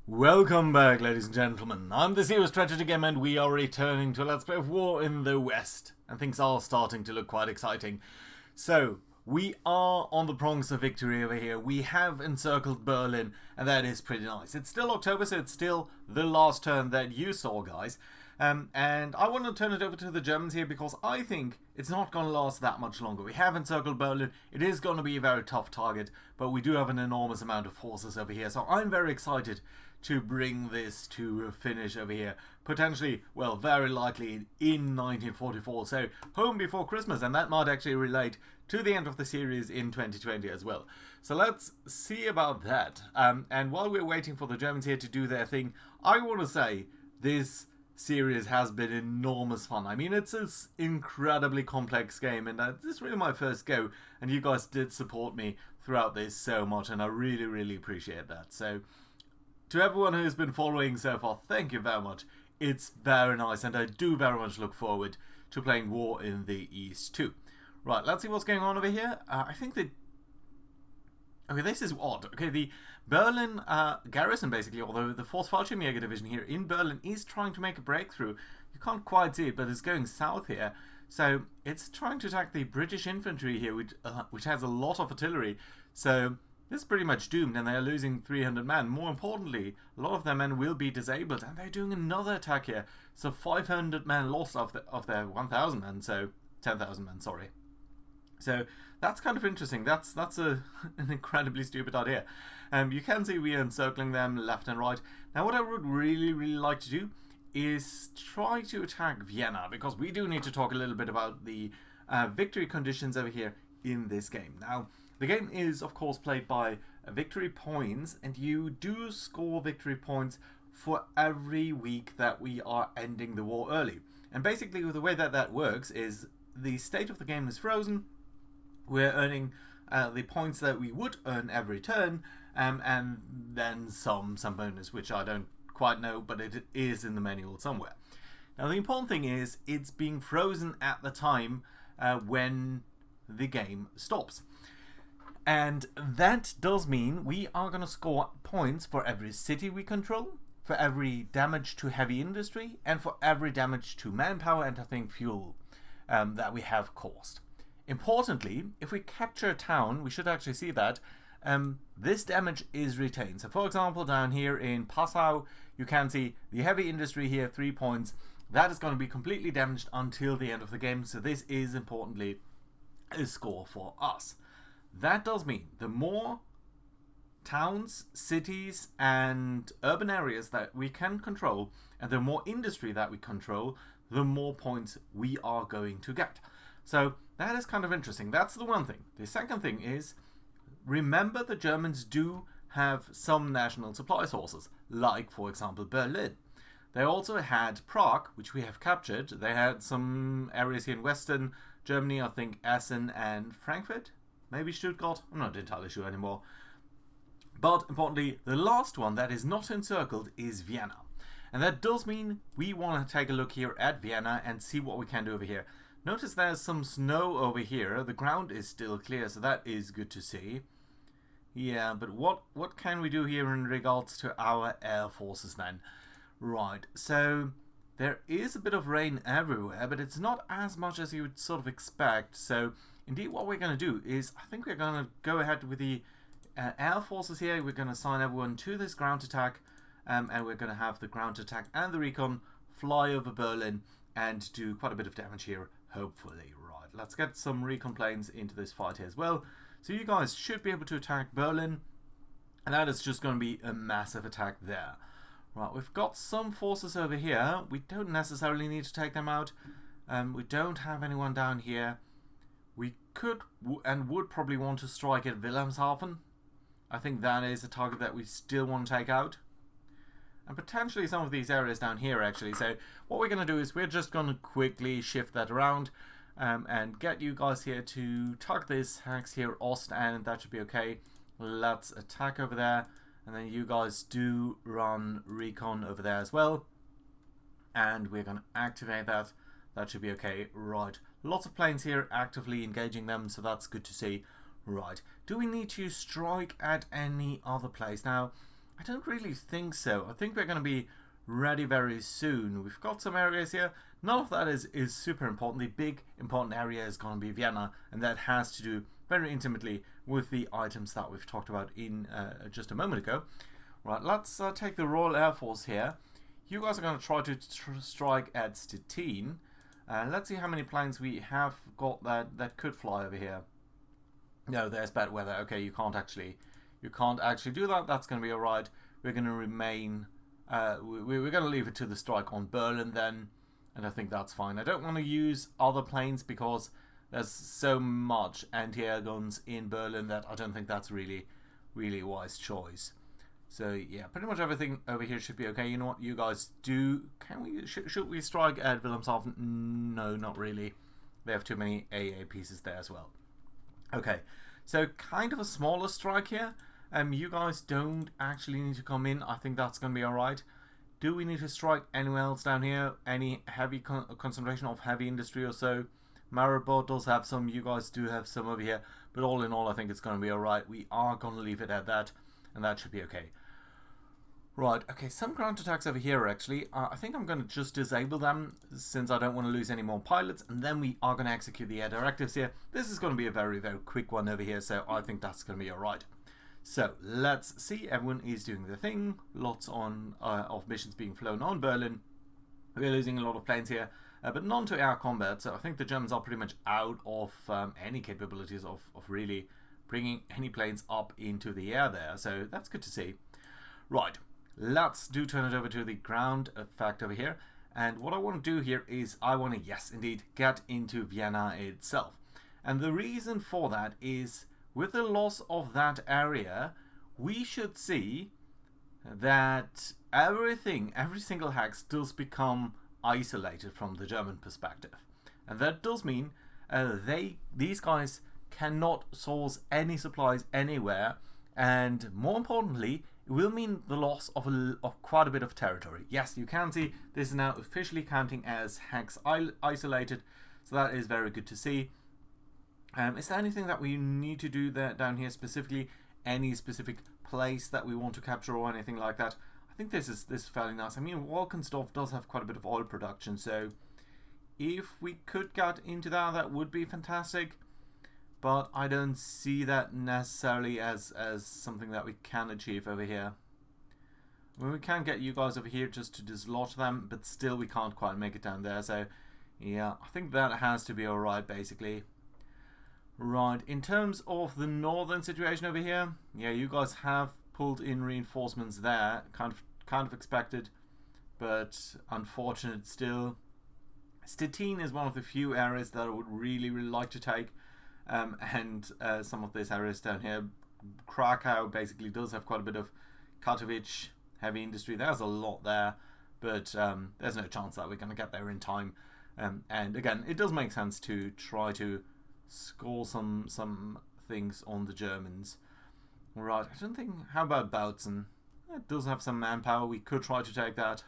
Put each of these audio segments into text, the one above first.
Welcome back, ladies and gentlemen. I'm the Zero Strategy Game, and we are returning to Let's Play of War in the West. And things are starting to look quite exciting. So, we are on the prongs of victory over here. We have encircled Berlin, and that is pretty nice. It's still October, so it's still the last turn that you saw, guys. And I want to turn it over to the Germans here because I think it's not going to last that much longer. We have encircled Berlin. It is going to be a very tough target, but we do have an enormous amount of forces over here. So I'm very excited to bring this to a finish over here. Potentially, well, very likely in 1944. So home before Christmas, and that might actually relate to the end of the series in 2020 as well. So let's see about that. And while we're waiting for the Germans here to do their thing, I want to say this series has been enormous fun. I mean, it's an incredibly complex game, and this is really my first go, and you guys did support me throughout this so much, and I really appreciate that. So to everyone who's been following so far, thank you very much. It's very nice, and I do very much look forward to playing War in the East too. Right, let's see what's going on over here. I think that... Okay, this is odd. Okay, the Berlin garrison, basically, although the 4th Fallschirmjäger division here in Berlin is trying to make a breakthrough. You can't quite see it, but it's going south here. So it's trying to attack the British infantry here, which has a lot of artillery. So this is pretty much doomed, and they're losing 300 men. More importantly, a lot of their men will be disabled, and they're doing another attack here. So 500 men lost of their 1,000 men, so 10,000 men, sorry. So that's kind of interesting. That's an incredibly stupid idea. You can see we are encircling them left and right. Now what I would really like to do is try to attack Vienna, because we do need to talk a little bit about the victory conditions over here in this game. Now the game is of course played by victory points, and you do score victory points for every week that we are ending the war early. And basically the way that works is the state of the game is frozen. We're earning the points that we would earn every turn, and then some bonus, which I don't quite know, but it is in the manual somewhere. Now the important thing is it's being frozen at the time when the game stops. And that does mean we are going to score points for every city we control, for every damage to heavy industry, and for every damage to manpower and I think fuel that we have caused. Importantly, if we capture a town, we should actually see that this damage is retained. So for example, down here in Passau, you can see the heavy industry here, 3 points. That is going to be completely damaged until the end of the game. So this is importantly a score for us. That does mean the more towns, cities and urban areas that we can control, and the more industry that we control, the more points we are going to get. So that is kind of interesting. That's the one thing. The second thing is, remember the Germans do have some national supply sources, like for example Berlin. They also had Prague, which we have captured. They had some areas here in Western Germany, I think Essen and Frankfurt, maybe Stuttgart, I'm not entirely sure anymore. But importantly, the last one that is not encircled is Vienna. And that does mean we want to take a look here at Vienna and see what we can do over here. Notice there's some snow over here. The ground is still clear, so that is good to see. Yeah, but what can we do here in regards to our air forces then? Right, so there is a bit of rain everywhere, but it's not as much as you would sort of expect. So indeed what we're going to do is, I think we're going to go ahead with the air forces here. We're going to assign everyone to this ground attack, and we're going to have the ground attack and the recon fly over Berlin and do quite a bit of damage here, hopefully. Right, let's get some recon planes into this fight here as well. So you guys should be able to attack Berlin, and that is just going to be a massive attack there. Right, we've got some forces over here. We don't necessarily need to take them out. We don't have anyone down here. We could and would probably want to strike at Wilhelmshaven. I think that is a target that we still want to take out. And potentially some of these areas down here actually. So what we're going to do is we're just going to quickly shift that around and get you guys here to target this hex here, Ost, and that should be okay. Let's attack over there, and then you guys do run recon over there as well. And we're going to activate that. That should be okay. Right, lots of planes here actively engaging them, so that's good to see. Right, do we need to strike at any other place? Now, I don't really think so. I think we're going to be ready very soon. We've got some areas here. None of that is super important. The big important area is going to be Vienna, and that has to do very intimately with the items that we've talked about in just a moment ago. Right, let's take the Royal Air Force here. You guys are going to try to strike at Stettin. Let's see how many planes we have got that could fly over here. No, there's bad weather. Okay, you can't actually do that. That's going to be alright. We're going to remain. We're going to leave it to the strike on Berlin then, and I think that's fine. I don't want to use other planes because there's so much anti-air guns in Berlin that I don't think that's really a wise choice. So yeah, pretty much everything over here should be okay. You know what you guys do? Should we strike at Wilhelmshaven? No, not really. They have too many AA pieces there as well. Okay, so kind of a smaller strike here. You guys don't actually need to come in. I think that's going to be alright. Do we need to strike anywhere else down here? Any heavy concentration of heavy industry or so? Maribor does have some. You guys do have some over here. But all in all, I think it's going to be alright. We are going to leave it at that. And that should be okay. Right, okay, some ground attacks over here actually. I think I'm going to just disable them since I don't want to lose any more pilots. And then we are going to execute the air directives here. This is going to be a very quick one over here. So I think that's going to be alright. So let's see, everyone is doing their thing. Lots of missions being flown on Berlin. We're losing a lot of planes here, but none to air combat. So I think the Germans are pretty much out of any capabilities of really bringing any planes up into the air there. So that's good to see. Right, let's turn it over to the ground effect over here. And what I want to do here is I want to, yes, indeed, get into Vienna itself. And the reason for that is, with the loss of that area, we should see that every single hex does become isolated from the German perspective. And that does mean these guys cannot source any supplies anywhere, and more importantly, it will mean the loss of quite a bit of territory. Yes, you can see this is now officially counting as hex isolated, so that is very good to see. Is there anything that we need to do there down here specifically? Any specific place that we want to capture or anything like that? I think this is fairly nice. I mean, Walkensdorf does have quite a bit of oil production, so if we could get into that would be fantastic. But I don't see that necessarily as something that we can achieve over here. I mean, we can get you guys over here just to dislodge them, but still we can't quite make it down there. So yeah, I think that has to be alright basically. Right, in terms of the northern situation over here, yeah, you guys have pulled in reinforcements there, kind of expected, but unfortunate still. Stettin is one of the few areas that I would really like to take, and some of these areas down here. Krakow basically does have quite a bit of Katowice heavy industry. There's a lot there, but there's no chance that we're going to get there in time. And again, it does make sense to try to score some things on the Germans. Right, I don't think. How about Bautzen? It does have some manpower. We could try to take that,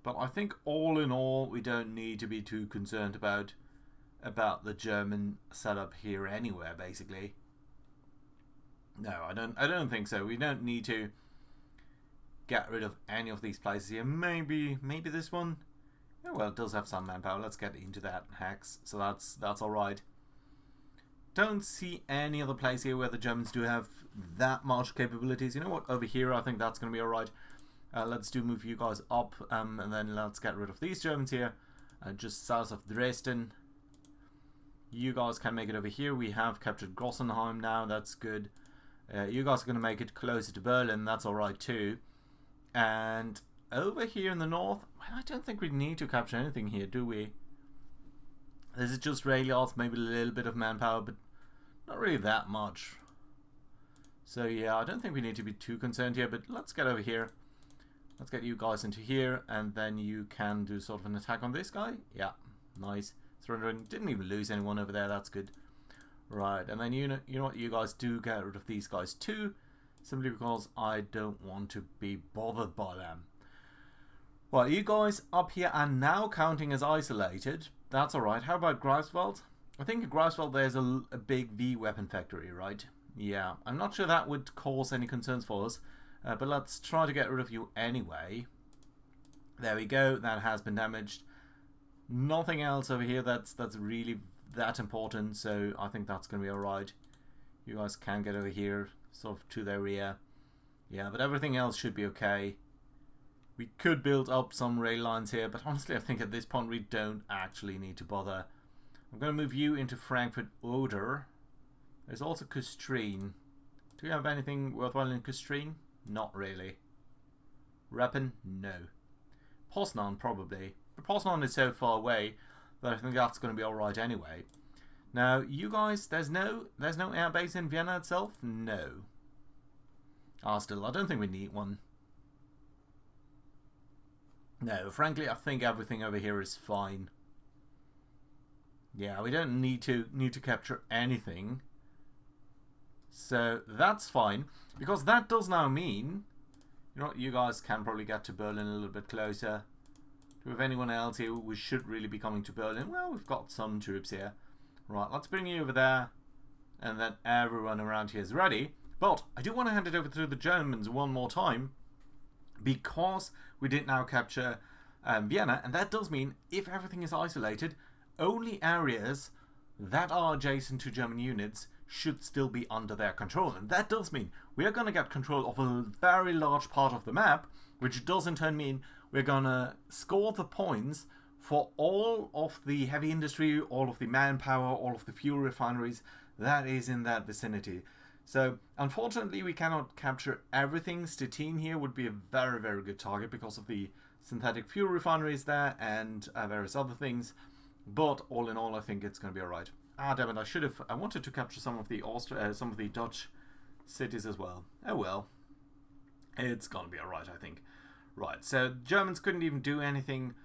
but I think all in all, we don't need to be too concerned about the German setup here anywhere. Basically, no, I don't think so. We don't need to get rid of any of these places here. Maybe this one. Oh, well, it does have some manpower. Let's get into that hex. So that's all right. Don't see any other place here where the Germans do have that much capabilities. You know what? Over here, I think that's going to be all right. Let's move you guys up, and then let's get rid of these Germans here, just south of Dresden. You guys can make it over here. We have captured Grossenheim now. That's good. You guys are going to make it closer to Berlin. That's all right too. And over here in the north, well, I don't think we need to capture anything here, do we? This is just rail yards, maybe a little bit of manpower, but not really that much. So yeah, I don't think we need to be too concerned here, but let's get over here. Let's get you guys into here, and then you can do sort of an attack on this guy. Yeah, nice. Surrendering. Didn't even lose anyone over there, that's good. Right, and then you know what, you guys do get rid of these guys too, simply because I don't want to be bothered by them. Well, you guys up here are now counting as isolated. That's alright. How about Greifswald? I think in Greifswald there's a big V weapon factory, right? Yeah, I'm not sure that would cause any concerns for us. But let's try to get rid of you anyway. There we go. That has been damaged. Nothing else over here that's really that important, so I think that's going to be alright. You guys can get over here, sort of to their rear. Yeah, but everything else should be okay. We could build up some rail lines here, but honestly I think at this point we don't actually need to bother. I'm going to move you into Frankfurt Oder. There's also Küstrin. Do we have anything worthwhile in Küstrin? Not really. Reppen? No. Poznan probably. But Poznan is so far away that I think that's going to be alright anyway. Now, you guys, there's no air base in Vienna itself? No. Still, I don't think we need one. No, frankly, I think everything over here is fine. Yeah, we don't need to capture anything. So that's fine, because that does now mean, you know, you guys can probably get to Berlin a little bit closer. Do we have anyone else here? We should really be coming to Berlin. Well, we've got some troops here. Right, let's bring you over there, and then everyone around here is ready. But I do want to hand it over to the Germans one more time, because we did now capture Vienna, and that does mean if everything is isolated, only areas that are adjacent to German units should still be under their control. And that does mean we are going to get control of a very large part of the map, which does in turn mean we're going to score the points for all of the heavy industry, all of the manpower, all of the fuel refineries that is in that vicinity. So unfortunately we cannot capture everything. Stettin here would be a very, very good target because of the synthetic fuel refineries there and various other things. But all in all, I think it's going to be alright. Damn it! I wanted to capture some of the Dutch cities as well. Oh well, it's going to be alright, I think. Right. So Germans couldn't even do anything,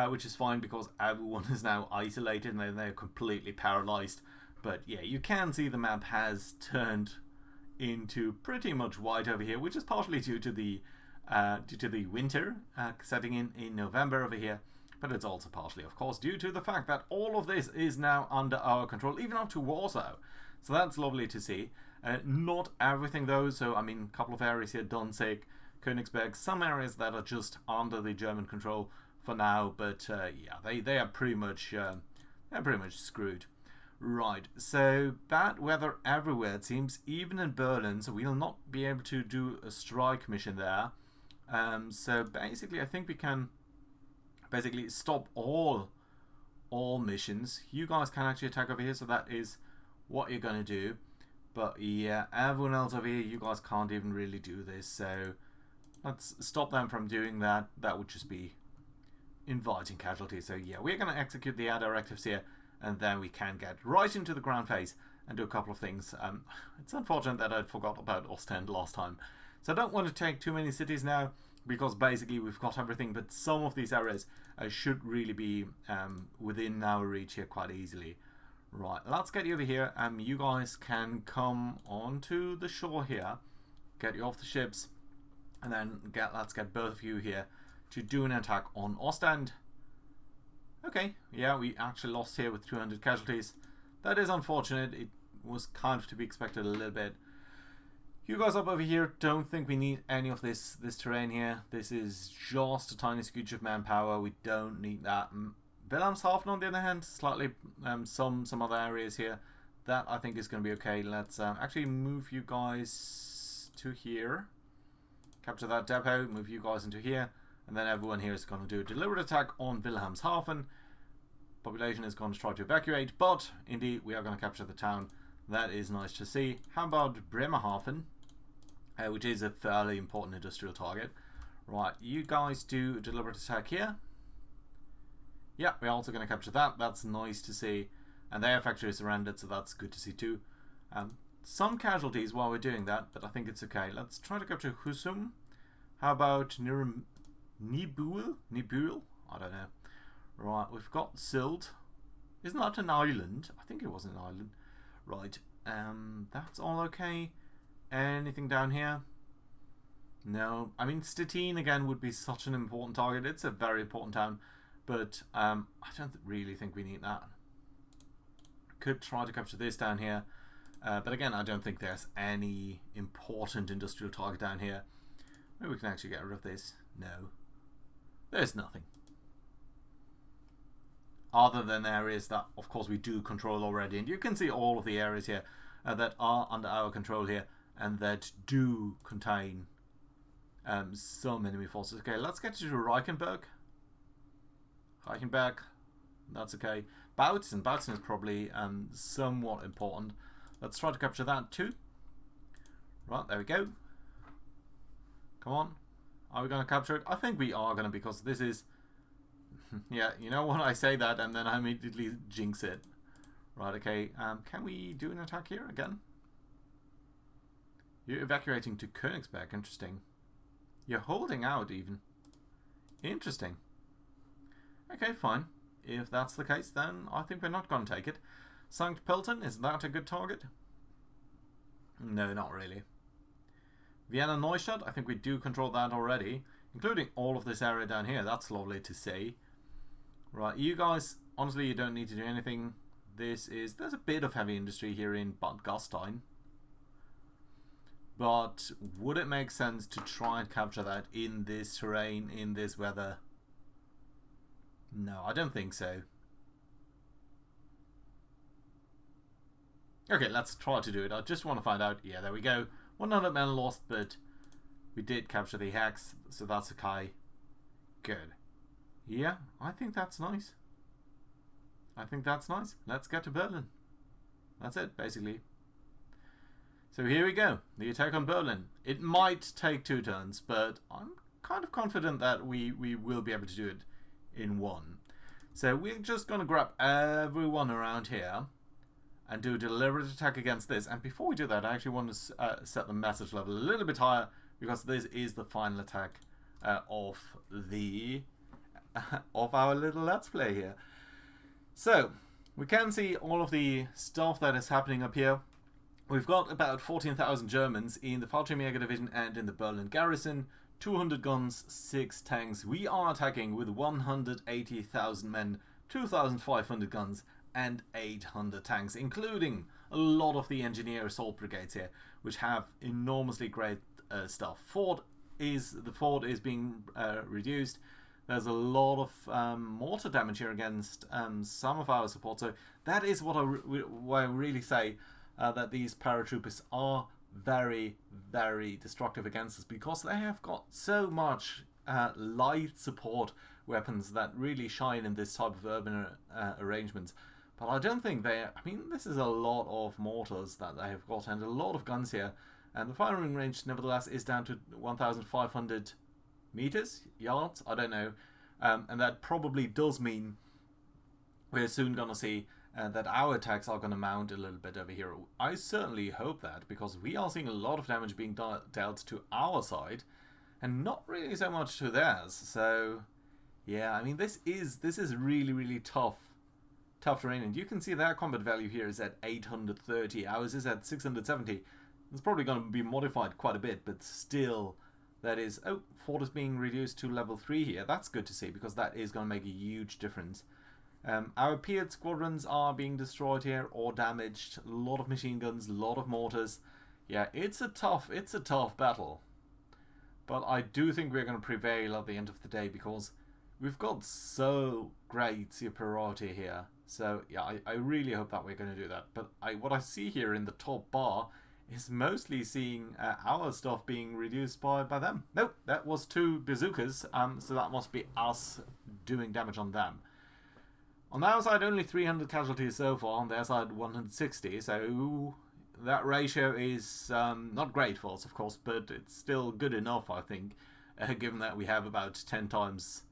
which is fine because everyone is now isolated and they're completely paralyzed. But yeah, you can see the map has turned into pretty much white over here, which is partially due to the winter setting in November over here. But it's also partially, of course, due to the fact that all of this is now under our control, even up to Warsaw. So that's lovely to see. Not everything, though. So, I mean, a couple of areas here, Danzig, Königsberg, some areas that are just under the German control for now. But, yeah, they are pretty much screwed. Right, so bad weather everywhere, it seems, even in Berlin. So we'll not be able to do a strike mission there. So basically, I think we can stop all missions. You guys can actually attack over here, so that is what you're going to do. But yeah, everyone else over here, you guys can't even really do this. So let's stop them from doing that. That would just be inviting casualties. So yeah, we're going to execute the air directives here, and then we can get right into the ground phase and do a couple of things. It's unfortunate that I forgot about Ostend last time. So I don't want to take too many cities now, because basically we've got everything, but some of these areas should really be within our reach here quite easily. Right, let's get you over here. You guys can come onto the shore here, get you off the ships, and then let's get both of you here to do an attack on Ostend. Okay, yeah, we actually lost here with 200 casualties. That is unfortunate. It was kind of to be expected a little bit. You guys up over here, don't think we need any of this terrain here. This is just a tiny scooch of manpower. We don't need that. Wilhelmshaven, on the other hand, slightly some other areas here. That I think is going to be okay. Let's actually move you guys to here. Capture that depot, move you guys into here. And then everyone here is going to do a deliberate attack on Wilhelmshaven. Population is going to try to evacuate, but indeed we are going to capture the town. That is nice to see. How about Bremerhaven, which is a fairly important industrial target. Right, you guys do a deliberate attack here. Yeah, we're also going to capture that. That's nice to see. And their factory is surrounded, so that's good to see too. Some casualties while we're doing that, but I think it's okay. Let's try to capture Husum. How about Nibul? I don't know. Right, we've got Sylt. Isn't that an island? I think it was an island. Right, that's all okay. Anything down here? No. I mean, Stettin again would be such an important target. It's a very important town, but I don't really think we need that. Could try to capture this down here, but again, I don't think there's any important industrial target down here. Maybe we can actually get rid of this. No. There's nothing. Other than areas that, of course, we do control already. And you can see all of the areas here that are under our control here and that do contain some enemy forces. Okay, let's get to Reichenberg. Reichenberg, that's okay. Bautzen is probably somewhat important. Let's try to capture that too. Right, there we go. Come on. Are we going to capture it? I think we are going to, because this is... yeah, you know what? I say that and then I immediately jinx it. Right, okay. Can we do an attack here again? You're evacuating to Königsberg. Interesting. You're holding out even. Interesting. Okay, fine. If that's the case, then I think we're not going to take it. Sankt Pölten, is that a good target? No, not really. Vienna Neustadt, I think we do control that already, including all of this area down here. That's lovely to see. Right, you guys, honestly, you don't need to do anything. There's a bit of heavy industry here in Bad Gastein. But would it make sense to try and capture that in this terrain, in this weather? No, I don't think so. Okay, let's try to do it. I just want to find out. Yeah, there we go. 100 men lost, but we did capture the hex, so that's okay. Good. Yeah, I think that's nice. I think that's nice. Let's get to Berlin. That's it, basically. So here we go. The attack on Berlin. It might take 2 turns, but I'm kind of confident that we will be able to do it in 1. So we're just going to grab everyone around here and do a deliberate attack against this. And before we do that, I actually want to set the message level a little bit higher, because this is the final attack of our little Let's Play here. So we can see all of the stuff that is happening up here. We've got about 14,000 Germans in the Fallschirmjäger division and in the Berlin garrison. 200 guns, 6 tanks. We are attacking with 180,000 men, 2,500 guns, and 800 tanks, including a lot of the engineer assault brigades here, which have enormously great stuff. The fort is being reduced. There's a lot of mortar damage here against some of our support. So that is what I really say that these paratroopers are very, very destructive against us, because they have got so much light support weapons that really shine in this type of urban arrangements. But I don't think I mean, this is a lot of mortars that they have got and a lot of guns here. And the firing range, nevertheless, is down to 1,500 meters, yards, I don't know. And that probably does mean we're soon going to see that our attacks are going to mount a little bit over here. I certainly hope that, because we are seeing a lot of damage being dealt to our side and not really so much to theirs. So yeah, I mean, this is really, really tough terrain, and you can see their combat value here is at 830. Ours is at 670. It's probably going to be modified quite a bit, but still, that is... Oh, fort is being reduced to level 3 here. That's good to see, because that is going to make a huge difference. Our Piat squadrons are being destroyed here or damaged. A lot of machine guns, a lot of mortars. Yeah, it's a tough battle. But I do think we're going to prevail at the end of the day, because we've got so great superiority here. So yeah, I really hope that we're going to do that. But what I see here in the top bar is mostly seeing our stuff being reduced by them. Nope, that was 2 bazookas, so that must be us doing damage on them. On our side, only 300 casualties so far. On their side, 160. So that ratio is not great for us, of course, but it's still good enough, I think, given that we have about 10 times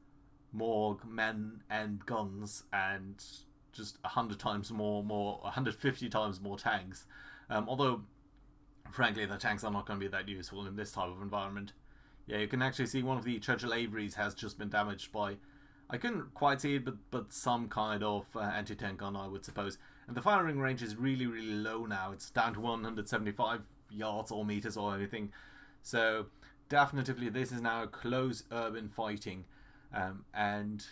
more men and guns and just 100 times more 150 times more tanks. Although, frankly, the tanks are not going to be that useful in this type of environment. Yeah, you can actually see one of the Churchill Averys has just been damaged by... I couldn't quite see it, but some kind of anti-tank gun, I would suppose. And the firing range is really, really low now. It's down to 175 yards or meters or anything. So, definitely this is now close urban fighting. And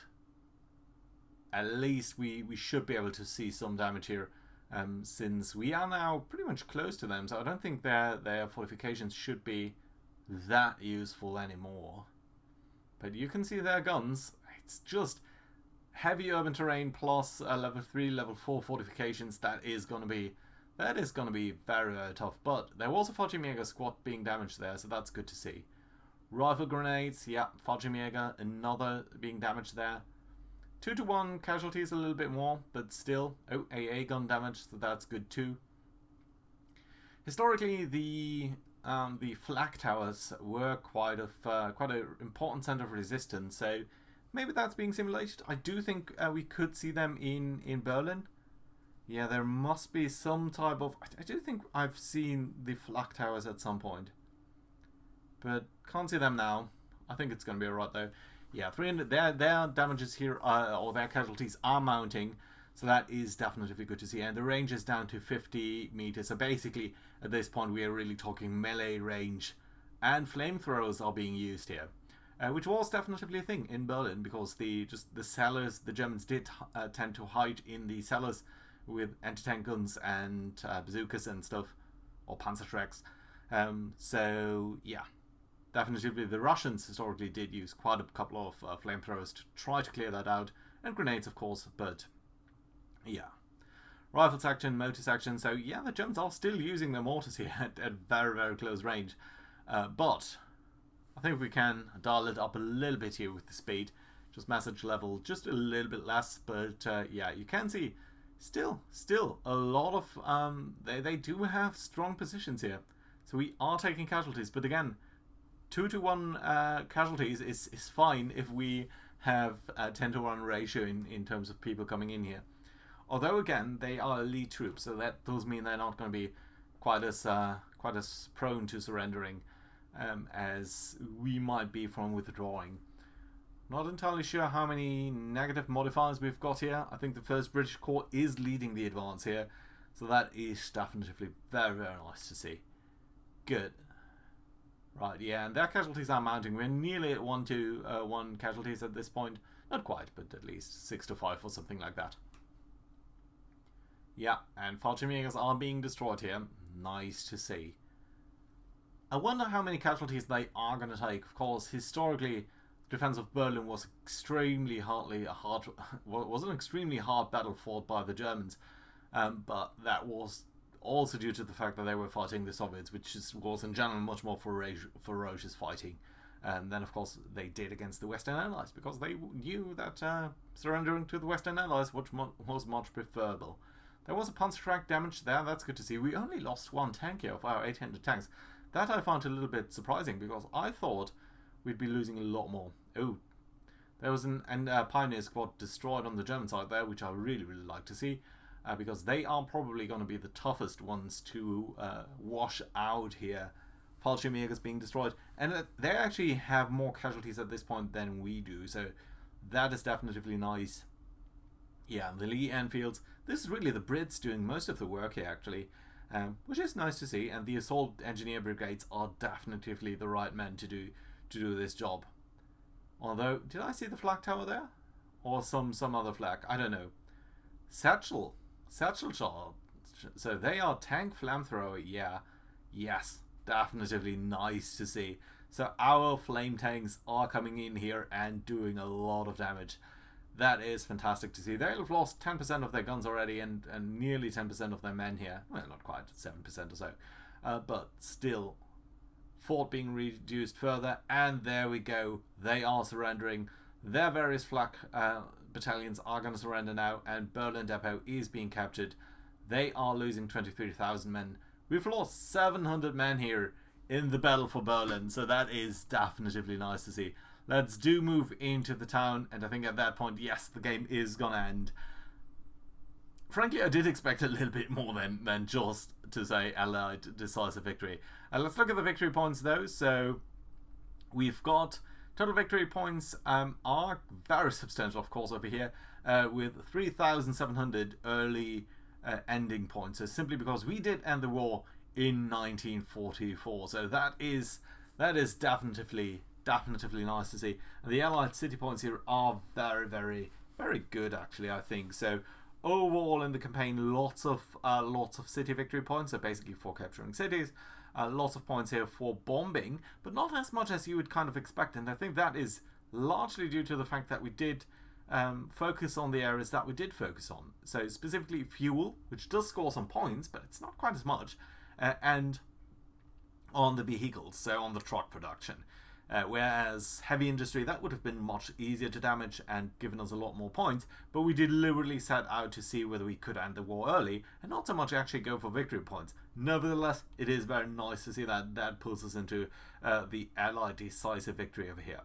at least we should be able to see some damage here. Since we are now pretty much close to them. So I don't think their fortifications should be that useful anymore. But you can see their guns. It's just heavy urban terrain plus level 3, level 4 fortifications. That is going to be very, very tough. But there was a Fallschirmjäger squad being damaged there, so that's good to see. Rifle grenades, yeah, Fallschirmjäger, another being damaged there. 2-to-1 casualties a little bit more, but still. Oh, AA gun damage, so that's good too. Historically, the flak towers were quite an important center of resistance, so maybe that's being simulated. I do think we could see them in Berlin. Yeah, there must be some type of... I do think I've seen the flak towers at some point, but can't see them now. I think it's going to be alright though. Yeah, 300. Their damages here, or their casualties are mounting, so that is definitely good to see. And the range is down to 50 meters. So basically, at this point, we are really talking melee range, and flamethrowers are being used here, which was definitely a thing in Berlin because the cellars, the Germans did tend to hide in the cellars with anti-tank guns and bazookas and stuff, or Panzerschrecks. So yeah. Definitely, the Russians historically did use quite a couple of flamethrowers to try to clear that out, and grenades, of course, but yeah. Rifle section, motor section, so yeah, the Germans are still using their mortars here at very, very close range, but I think we can dial it up a little bit here with the speed, just message level just a little bit less, but yeah, you can see still a lot of, they do have strong positions here, so we are taking casualties, but again, 2-to-1 casualties is fine if we have a 10-to-1 ratio in terms of people coming in here. Although again, they are elite troops, so that does mean they're not going to be quite as prone to surrendering as we might be from withdrawing. Not entirely sure how many negative modifiers we've got here. I think the 1st British Corps is leading the advance here, so that is definitely very, very nice to see. Good. Right, yeah, and their casualties are mounting. We're nearly at 1-to-1 casualties at this point. Not quite, but at least 6-to-5 or something like that. Yeah, and Fallschirmjägers are being destroyed here. Nice to see. I wonder how many casualties they are going to take. Of course, historically, the defense of Berlin was an extremely hard battle fought by the Germans, but that was also due to the fact that they were fighting the Soviets, which was in general much more ferocious fighting than, of course, they did against the Western Allies, because they knew that surrendering to the Western Allies was much preferable. There was a Panzerschreck damage there, that's good to see. We only lost 1 tank here of our 800 tanks. That I found a little bit surprising, because I thought we'd be losing a lot more. Oh, there was a Pioneer squad destroyed on the German side there, which I really, really like to see. Because they are probably going to be the toughest ones to wash out here. Fallschirmjägers being destroyed. And they actually have more casualties at this point than we do. So that is definitely nice. Yeah, the Lee Enfields. This is really the Brits doing most of the work here, actually. Which is nice to see. And the assault engineer brigades are definitely the right men to do this job. Although, did I see the flak tower there? Or some other flak? I don't know. Satchel shot. So they are tank flamethrower, yeah. Yes, definitely nice to see. So our flame tanks are coming in here and doing a lot of damage. That is fantastic to see. They've lost 10% of their guns already and nearly 10% of their men here. Well, not quite, 7% or so. But still, fort being reduced further, and there we go. They are surrendering. Their various flak battalions are going to surrender now, and Berlin Depot is being captured. They are losing 23,000 men. We've lost 700 men here in the battle for Berlin, so that is definitely nice to see. Let's move into the town, and I think at that point, yes, the game is going to end. Frankly, I did expect a little bit more than just to say Allied decisive victory. Let's look at the victory points though. So we've got total victory points are very substantial, of course, over here, with 3,700 early ending points. So simply because we did end the war in 1944. So that is definitely nice to see. And the Allied city points here are very, very, very good, actually, I think. So overall in the campaign, lots of city victory points, so basically for capturing cities. lots of points here for bombing, but not as much as you would kind of expect. And I think that is largely due to the fact that we did focus on the areas that we did focus on. So specifically fuel, which does score some points, but it's not quite as much, and on the vehicles, so on the truck production. Whereas heavy industry, that would have been much easier to damage and given us a lot more points, but we deliberately set out to see whether we could end the war early and not so much actually go for victory points. Nevertheless, it is very nice to see that that pulls us into the Allied decisive victory over here.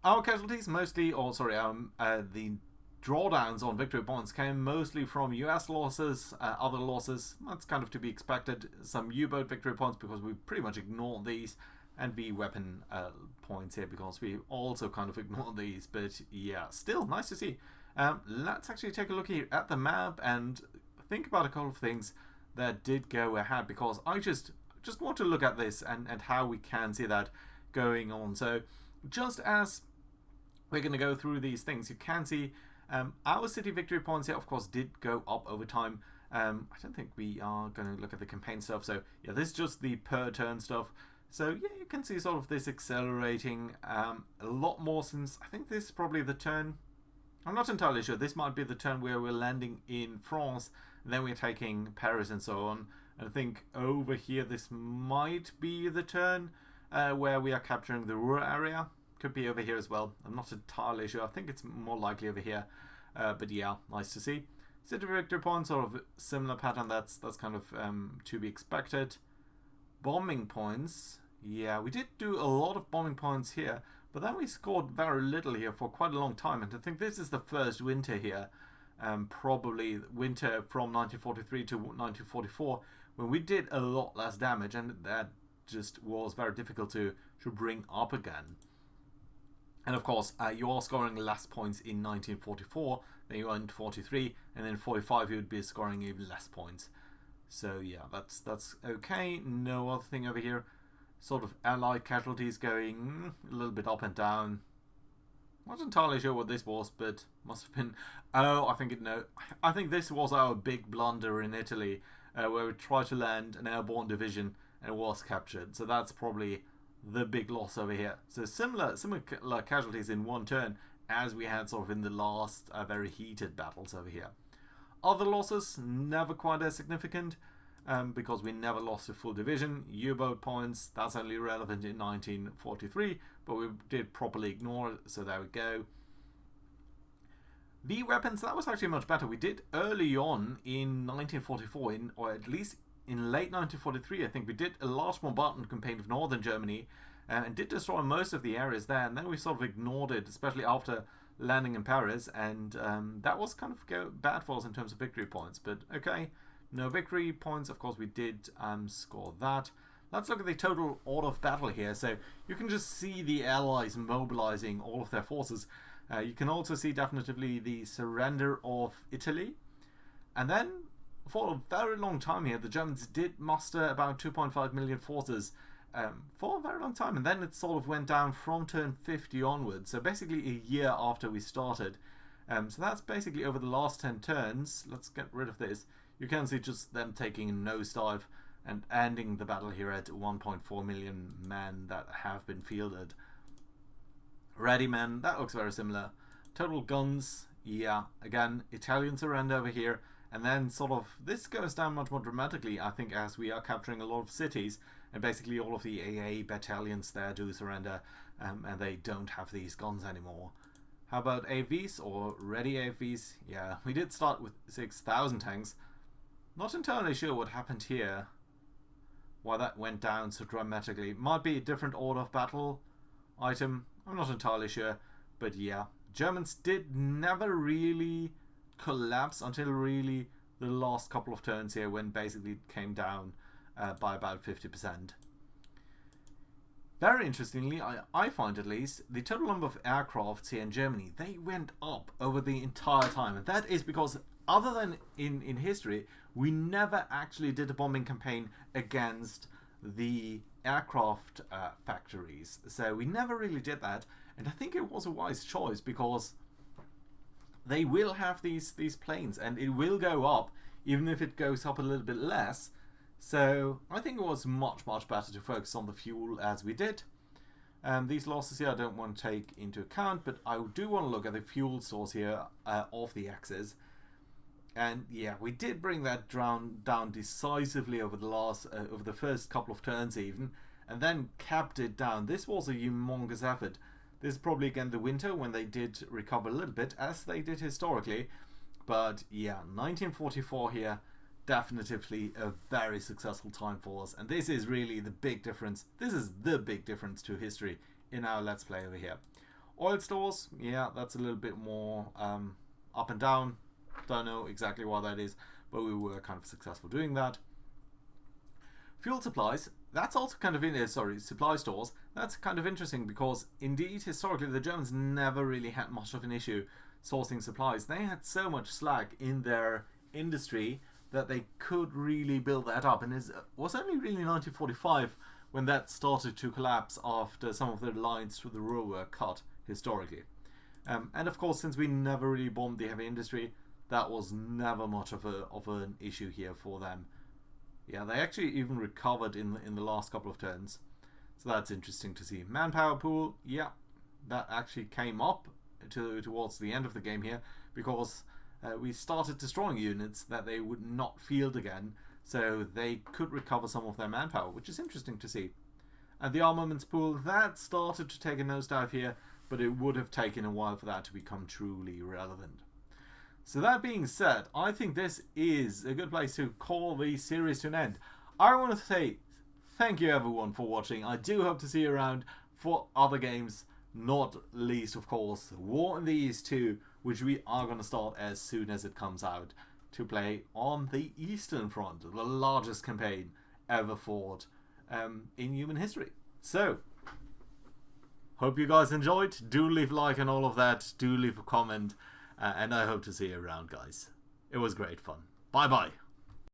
Our casualties mostly, the drawdowns on victory points came mostly from US losses, other losses. That's kind of to be expected. Some U-boat victory points because we pretty much ignored these, and V-weapon points here because we also kind of ignored these. But yeah, still nice to see. Let's actually take a look here at the map and think about a couple of things that did go ahead, because I just want to look at this and how we can see that going on. So just as we're going to go through these things, you can see our city victory points here, of course, did go up over time. I don't think we are going to look at the campaign stuff. So yeah, this is just the per turn stuff. So yeah, you can see sort of this accelerating a lot more since I think this is probably the turn. I'm not entirely sure. This might be the turn where we're landing in France, and then we're taking Paris and so on. And I think over here this might be the turn where we are capturing the rural area. Could be over here as well. I'm not entirely sure. I think it's more likely over here. But yeah, nice to see. City victory points, sort of similar pattern. That's kind of to be expected. Bombing points. Yeah, we did do a lot of bombing points here, but then we scored very little here for quite a long time. And I think this is the first winter here, probably winter from 1943 to 1944, when we did a lot less damage, and that just was very difficult to bring up again. And of course, you are scoring less points in 1944 than you are in 43, and then 45 you would be scoring even less points. So yeah, that's okay. No other thing over here. Sort of Allied casualties going a little bit up and down. Not entirely sure what this was, but must have been. Oh, I think this was our big blunder in Italy, where we tried to land an airborne division and it was captured. So that's probably the big loss over here. So similar casualties in one turn as we had sort of in the last very heated battles over here. Other losses, never quite as significant, because we never lost a full division. U-boat points, that's only relevant in 1943, but we did properly ignore it, so there we go. V-weapons, that was actually much better. We did early on in 1944, or at least in late 1943, I think we did a large bombardment campaign of northern Germany and did destroy most of the areas there, and then we sort of ignored it, especially after landing in Paris, and that was kind of bad for us in terms of victory points. But okay, no victory points. Of course, we did score that. Let's look at the total order of battle here. So you can just see the Allies mobilizing all of their forces. You can also see definitively the surrender of Italy, and then for a very long time here, the Germans did muster about 2.5 million forces for a very long time, and then it sort of went down from turn 50 onwards, so basically a year after we started. So that's basically over the last 10 turns. Let's get rid of this. You can see just them taking a nosedive and ending the battle here at 1.4 million men that have been fielded. Ready men, that looks very similar. Total guns, yeah, again, Italian surrender over here. And then sort of, this goes down much more dramatically, I think, as we are capturing a lot of cities. And basically all of the AA battalions there do surrender, and they don't have these guns anymore. How about AVs or ready AVs? Yeah, we did start with 6,000 tanks. Not entirely sure what happened here. Why that went down so dramatically. Might be a different order of battle item. I'm not entirely sure. But yeah, Germans did never really collapse until really the last couple of turns here, when basically it came down by about 50%. Very interestingly, I find at least, the total number of aircrafts here in Germany, they went up over the entire time. And that is because, other than in history, we never actually did a bombing campaign against the aircraft factories. So we never really did that. And I think it was a wise choice, because they will have these planes, and it will go up, even if it goes up a little bit less. So I think it was much better to focus on the fuel as we did. These losses here I don't want to take into account, but I do want to look at the fuel source here of the X's. And yeah, we did bring that down decisively over the first couple of turns even, and then kept it down. This was a humongous effort. This is probably again the winter when they did recover a little bit, as they did historically. But yeah, 1944 here, definitively a very successful time for us, and this is really the big difference. This is the big difference to history in our Let's Play over here. Oil stores, yeah, that's a little bit more up and down. Don't know exactly why that is, but we were kind of successful doing that. Fuel supplies, that's also kind of supply stores. That's kind of interesting because indeed historically the Germans never really had much of an issue sourcing supplies. They had so much slack in their industry that they could really build that up, and it was only really 1945 when that started to collapse after some of the lines through the Ruhr were cut historically. And of course, since we never really bombed the heavy industry, that was never much of an issue here for them. Yeah, they actually even recovered in the last couple of turns, so that's interesting to see. Manpower pool, yeah, that actually came up towards the end of the game here because we started destroying units that they would not field again, so they could recover some of their manpower, which is interesting to see. And the armaments pool, that started to take a nosedive here, but it would have taken a while for that to become truly relevant. So that being said, I think this is a good place to call the series to an end. I want to say thank you everyone for watching. I do hope to see you around for other games, not least of course War in the East 2, which we are going to start as soon as it comes out to play on the Eastern Front, the largest campaign ever fought in human history. So, hope you guys enjoyed. Do leave a like and all of that. Do leave a comment. And I hope to see you around, guys. It was great fun. Bye-bye.